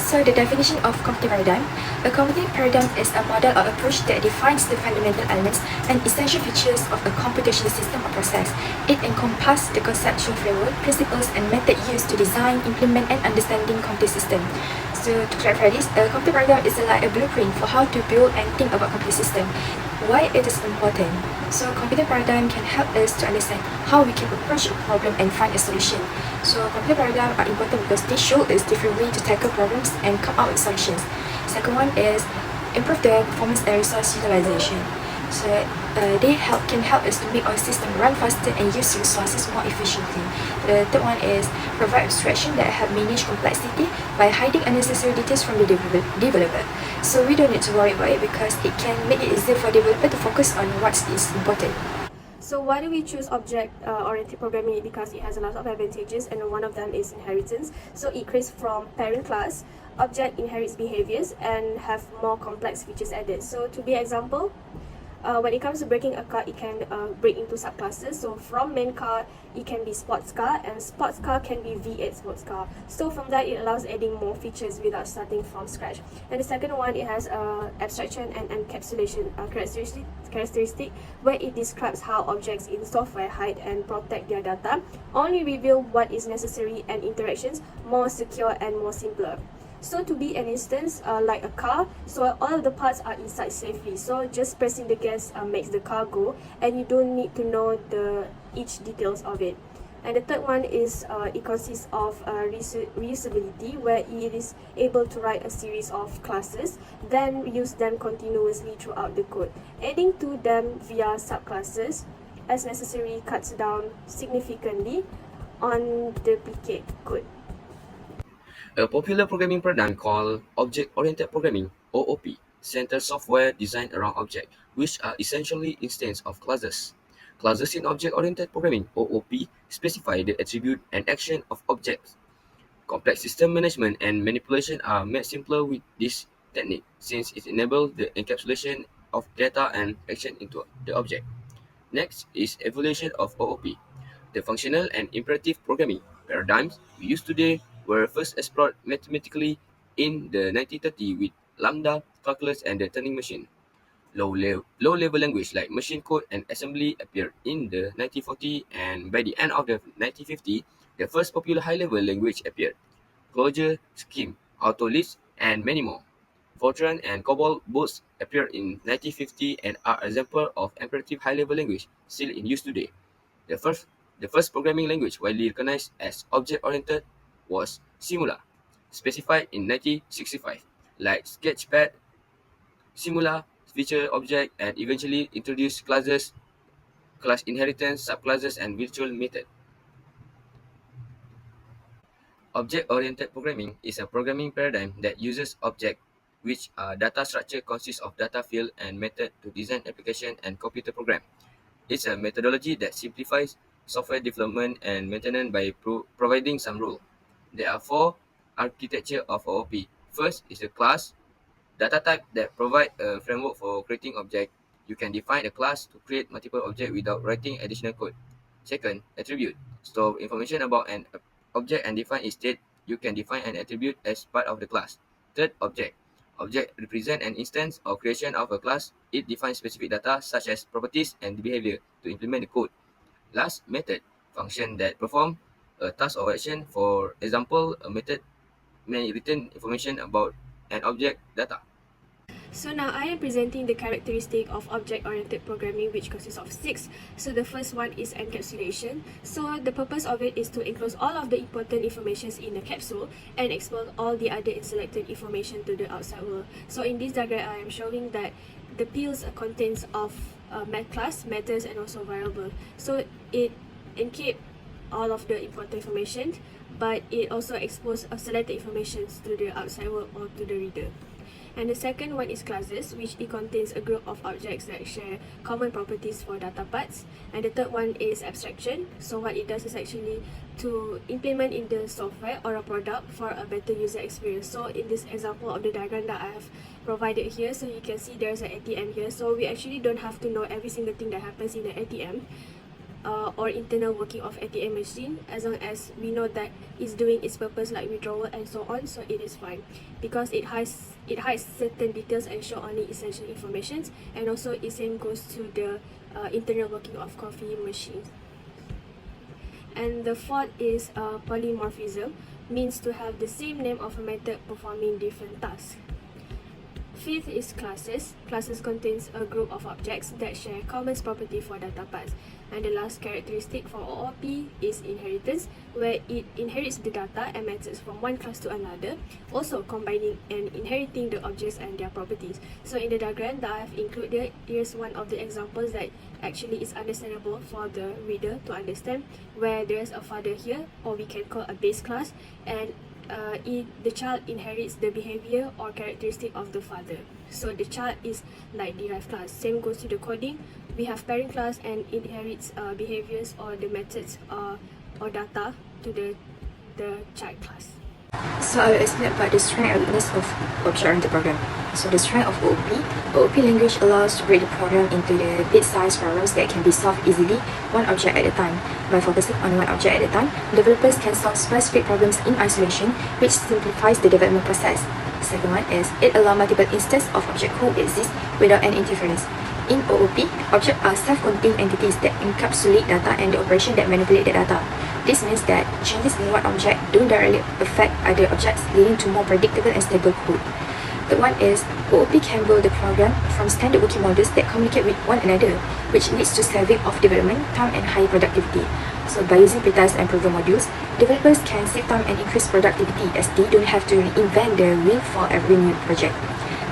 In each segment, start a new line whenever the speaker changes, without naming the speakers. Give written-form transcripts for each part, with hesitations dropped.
So the definition of cognitive paradigm. A cognitive paradigm is a model or approach that defines the fundamental elements and essential features of a computational system or process. It encompasses the conceptual framework, principles, and method used to design, implement, and understanding cognitive system. So to clarify this, a cognitive paradigm is like a blueprint for how to build and think about cognitive system. Why it is important? So cognitive paradigm can help us to understand how we can approach a problem and find a solution. So cognitive paradigm are important because they show us different ways to tackle problems and come up with solutions. Second one is improve the performance and resource utilization. So they can help us to make our system run faster and use resources more efficiently. The third one is provide abstraction that help manage complexity by hiding unnecessary details from the developer. So we don't need to worry about it because it can make it easier for developer to focus on what is important.
So why do we choose object-oriented programming? Because it has a lot of advantages, and one of them is inheritance. So it creates from parent class, object inherits behaviors and have more complex features added. So to be example, when it comes to breaking a car, it can break into subclasses. So from main car, it can be sports car, and sports car can be V8 sports car. So from that, it allows adding more features without starting from scratch. And the second one, it has abstraction and encapsulation characteristic where it describes how objects in software hide and protect their data, only reveal what is necessary, and interactions more secure and more simpler. So to be an instance, like a car, so all of the parts are inside safely. So just pressing the gas makes the car go, and you don't need to know each details of it. And the third one is it consists of reusability, where it is able to write a series of classes, then use them continuously throughout the code. Adding to them via subclasses as necessary cuts down significantly on duplicate code.
A popular programming paradigm called Object-Oriented Programming (OOP) centers software designed around objects, which are essentially instances of classes. Classes in Object-Oriented Programming (OOP) specify the attribute and action of objects. Complex system management and manipulation are made simpler with this technique, since it enables the encapsulation of data and action into the object. Next is evaluation of OOP. The functional and imperative programming paradigms we use today were first explored mathematically in the 1930s with lambda, calculus, and the Turing machine. Low-level language like machine code and assembly appeared in the 1940s, and by the end of the 1950s, the first popular high-level language appeared. Clojure, Scheme, AutoList, and many more. Fortran and COBOL both appeared in 1950 and are examples of imperative high-level language still in use today. The first programming language widely recognized as object-oriented was Simula, specified in 1965. Like Sketchpad, Simula featured objects and eventually introduced classes, class inheritance, subclasses, and virtual method. Object-oriented programming is a programming paradigm that uses objects, which are data structure consists of data field and method to design application and computer program. It's a methodology that simplifies software development and maintenance by providing some rule. There are four architecture of OOP. First is the class, data type that provide a framework for creating object. You can define a class to create multiple objects without writing additional code. Second, attribute. Store information about an object and define its state. You can define an attribute as part of the class. Third, object. Object represent an instance or creation of a class. It defines specific data such as properties and behavior to implement the code. Last, method. Function that perform a task or action. For example, a method may return information about an object data.
So now I am presenting the characteristic of object-oriented programming, which consists of 6. So the first one is encapsulation. So the purpose of it is to enclose all of the important information in a capsule and expose all the other selected information to the outside world. So in this diagram, I am showing that the pills contains of math class, methods, and also variable. So it encapsulates all of the important information, but it also exposes selected information to the outside world or to the reader. And the second one is classes, which it contains a group of objects that share common properties for data parts. And the third one is abstraction. So what it does is actually to implement in the software or a product for a better user experience. So in this example of the diagram that I have provided here, so you can see there's an ATM here. So we actually don't have to know every single thing that happens in the ATM. or internal working of ATM machine, as long as we know that it's doing its purpose like withdrawal and so on, so it is fine because it hides certain details and show only essential information, and also it same goes to the internal working of coffee machines. And the fourth is polymorphism, means to have the same name of a method performing different tasks. Fifth is classes. Classes contains a group of objects that share common property for data parts. And the last characteristic for OOP is inheritance, where it inherits the data and methods from one class to another, also combining and inheriting the objects and their properties. So in the diagram that I have included, here's one of the examples that actually is understandable for the reader to understand, where there's a father here, or we can call a base class, and the child inherits the behavior or characteristic of the father. So the child is like derived class. Same goes to the coding. We have parent class and inherits behaviors or the methods or data to the child class.
So I will explain about the strength and weakness of object-oriented program. So the strength of OOP language allows to break the program into the bit-sized problems that can be solved easily, one object at a time. By focusing on one object at a time, developers can solve specific problems in isolation, which simplifies the development process. Second one is, it allows multiple instances of object coexist without any interference. In OOP, objects are self-contained entities that encapsulate data and the operation that manipulate the data. This means that changes in one object don't directly affect other objects, leading to more predictable and stable code. The one is, OOP can build the program from standard working models that communicate with one another, which leads to saving of development time and higher productivity. So by using pretest and program modules, developers can save time and increase productivity as they don't have to reinvent the wheel for every new project.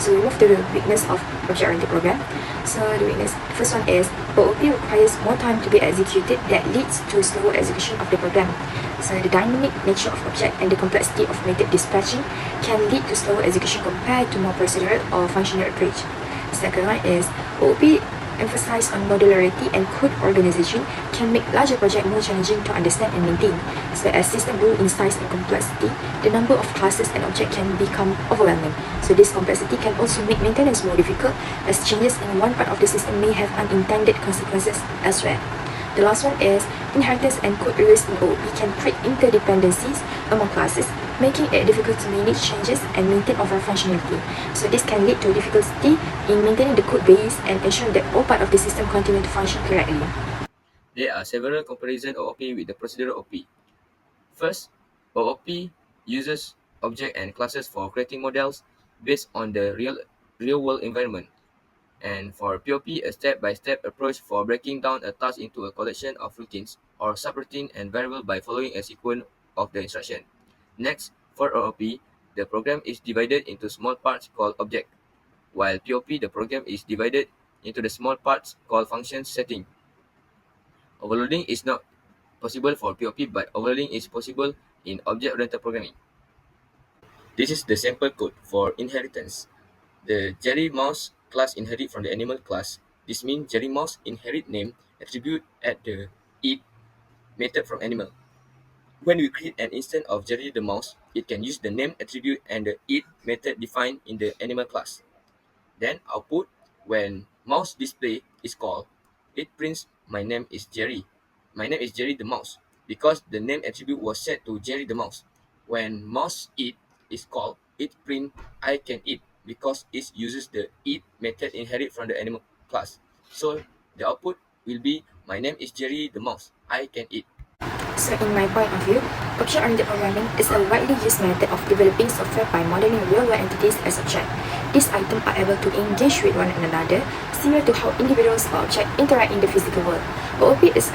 So we move to the weakness of object-oriented program. So the weakness, first one is, OOP requires more time to be executed that leads to slower execution of the program. So the dynamic nature of object and the complexity of method dispatching can lead to slower execution compared to more procedural or functional approach. Second one is, OOP emphasize on modularity and code organization can make larger projects more challenging to understand and maintain. So as system grow in size and complexity, the number of classes and objects can become overwhelming. So this complexity can also make maintenance more difficult, as changes in one part of the system may have unintended consequences elsewhere. The last one is, inheritance and code errors in OOP can create interdependencies among classes, making it difficult to manage changes and maintain overall functionality. So this can lead to difficulty in maintaining the code base and ensuring that all parts of the system continue to function correctly.
There are several comparisons of OOP with the procedural OOP. First, OOP uses objects and classes for creating models based on the real-world environment. And for POP, a step-by-step approach for breaking down a task into a collection of routines or subroutine and variable by following a sequence of the instruction. Next, for OOP, the program is divided into small parts called object, while POP, the program is divided into the small parts called function setting. Overloading is not possible for POP, but overloading is possible in object-oriented programming. This is the sample code for inheritance. The Jerry Mouse class inherit from the animal class. This means Jerry Mouse inherit name attribute at the it method from animal. When we create an instance of Jerry the mouse, it can use the name attribute and the it method defined in the animal class. Then output, when mouse display is called, it prints my name is Jerry. My name is Jerry the mouse because the name attribute was set to Jerry the mouse. When mouse eat is called, it print I can eat because it uses the eat method inherit from the animal class. So the output will be my name is Jerry the mouse. I can eat.
So in my point of view, object-oriented programming is a widely used method of developing software by modeling real-world entities as objects. These items are able to engage with one another, similar to how individuals or objects interact in the physical world. OOP is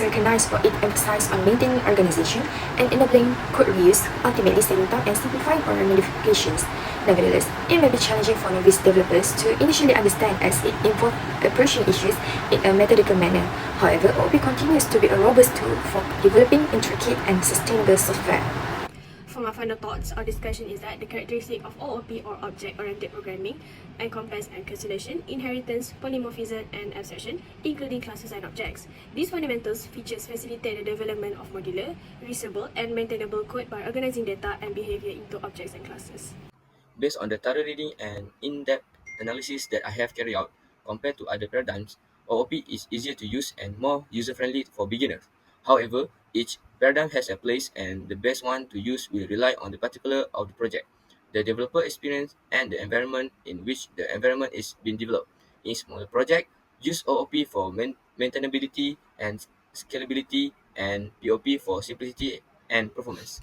recognized for its emphasis on maintaining organization and enabling code reuse, ultimately saving time and simplifying program modifications. Nevertheless, it may be challenging for novice developers to initially understand as it involves approaching issues in a methodical manner. However, OOP continues to be a robust tool for developing intricate and sustainable software.
For my final thoughts or discussion is that the characteristic of OOP or object-oriented programming encompass encapsulation, inheritance, polymorphism, and abstraction, including classes and objects. These fundamentals features facilitate the development of modular, reusable, and maintainable code by organizing data and behavior into objects and classes.
Based on the thorough reading and in-depth analysis that I have carried out compared to other paradigms, OOP is easier to use and more user-friendly for beginners. However, each paradigm has a place and the best one to use will rely on the particular of the project, the developer experience, and the environment in which the environment is being developed. In smaller project, use OOP for maintainability and scalability and POP for simplicity and performance.